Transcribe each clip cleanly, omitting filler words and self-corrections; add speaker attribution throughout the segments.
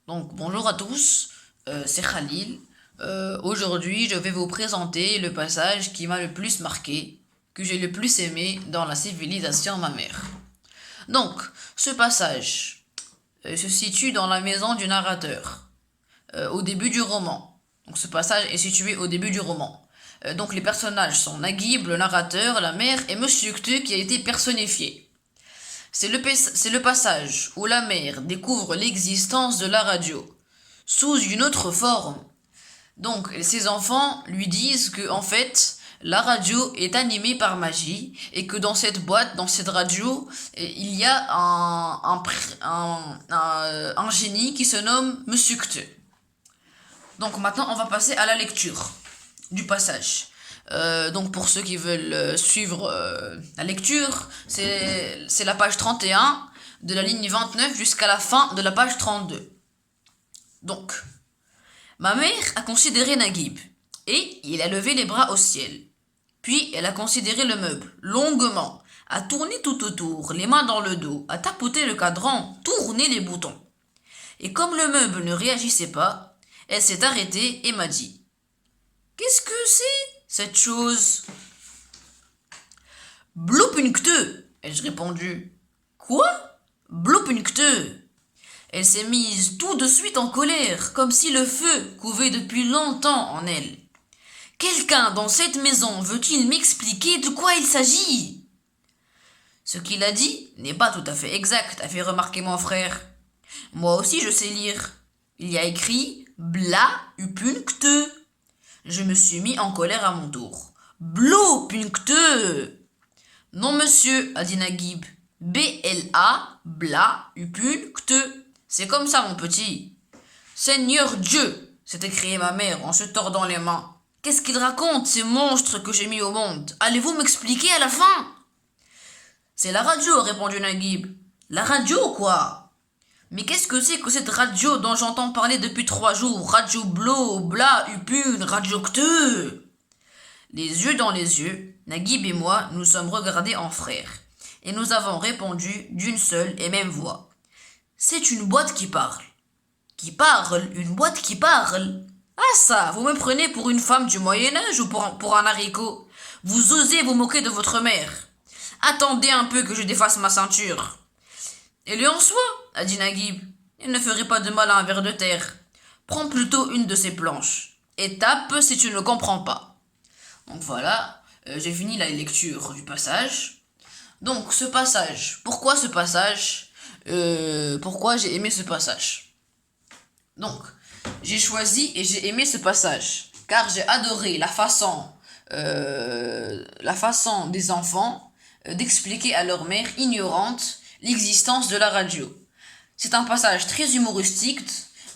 Speaker 1: Donc bonjour à tous, c'est Khalil. Aujourd'hui, je vais vous présenter le passage qui m'a le plus marqué, que j'ai le plus aimé dans la civilisation ma mère. Donc, ce passage se situe dans la maison du narrateur, au début du roman. Donc ce passage est situé au début du roman. Donc les personnages sont Naguib, le narrateur, la mère et Monsieur Cteux qui a été personnifié. C'est le passage où la mère découvre l'existence de la radio, sous une autre forme. Donc, ses enfants lui disent que, en fait, la radio est animée par magie et que dans cette boîte, dans cette radio, il y a un génie qui se nomme Monsieur Cteux. Donc maintenant, on va passer à la lecture du passage. Donc pour ceux qui veulent suivre la lecture, c'est la page 31 de la ligne 29 jusqu'à la fin de la page 32. Donc, ma mère a considéré Naguib, et il a levé les bras au ciel. Puis elle a considéré le meuble, longuement, a tourné tout autour, les mains dans le dos, a tapoté le cadran, tourné les boutons. Et comme le meuble ne réagissait pas, elle s'est arrêtée et m'a dit: Qu'est-ce que c'est, cette chose? Blopünkte, ai-je répondu. Quoi? Blopünkte. Elle s'est mise tout de suite en colère, comme si le feu couvait depuis longtemps en elle. Quelqu'un dans cette maison veut-il m'expliquer de quoi il s'agit? Ce qu'il a dit n'est pas tout à fait exact, a fait remarquer mon frère. Moi aussi je sais lire. Il y a écrit Bla upunkte. Je me suis mis en colère à mon tour. Blo punkte. Non monsieur, a dit Naguib. B-L-A, Bla upunkte. C'est comme ça, mon petit. Seigneur Dieu, s'est écriée ma mère en se tordant les mains. Qu'est-ce qu'il raconte, ces monstres que j'ai mis au monde? Allez-vous m'expliquer à la fin? C'est la radio, répondit Naguib. La radio, quoi? Mais qu'est-ce que c'est que cette radio dont j'entends parler depuis 3 jours? Radio Blo, Bla, Upune, Radio Cteux. Les yeux dans les yeux, Naguib et moi nous sommes regardés en frères, et nous avons répondu d'une seule et même voix. C'est une boîte qui parle. Qui parle? Une boîte qui parle? Ah ça, vous me prenez pour une femme du Moyen-Âge ou pour un haricot? Vous osez vous moquer de votre mère? Attendez un peu que je défasse ma ceinture. Et lui en soit, a dit Naguib. Il ne ferait pas de mal à un ver de terre. Prends plutôt une de ces planches. Et tape si tu ne comprends pas. Donc voilà, j'ai fini la lecture du passage. Donc ce passage, pourquoi ce passage? Pourquoi j'ai aimé ce passage? Donc, j'ai choisi et j'ai aimé ce passage, car j'ai adoré la façon des enfants d'expliquer à leur mère ignorante l'existence de la radio. C'est un passage très humoristique,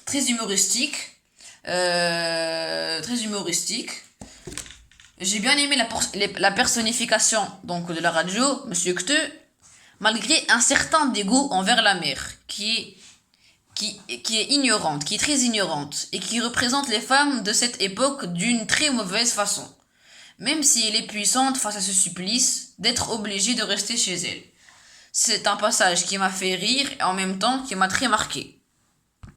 Speaker 1: très humoristique. J'ai bien aimé la personnification donc de la radio, Monsieur Cteux, malgré un certain dégoût envers la mère, qui est ignorante, qui est très ignorante, et qui représente les femmes de cette époque d'une très mauvaise façon, même si elle est puissante face à ce supplice d'être obligée de rester chez elle. C'est un passage qui m'a fait rire et en même temps qui m'a très marqué.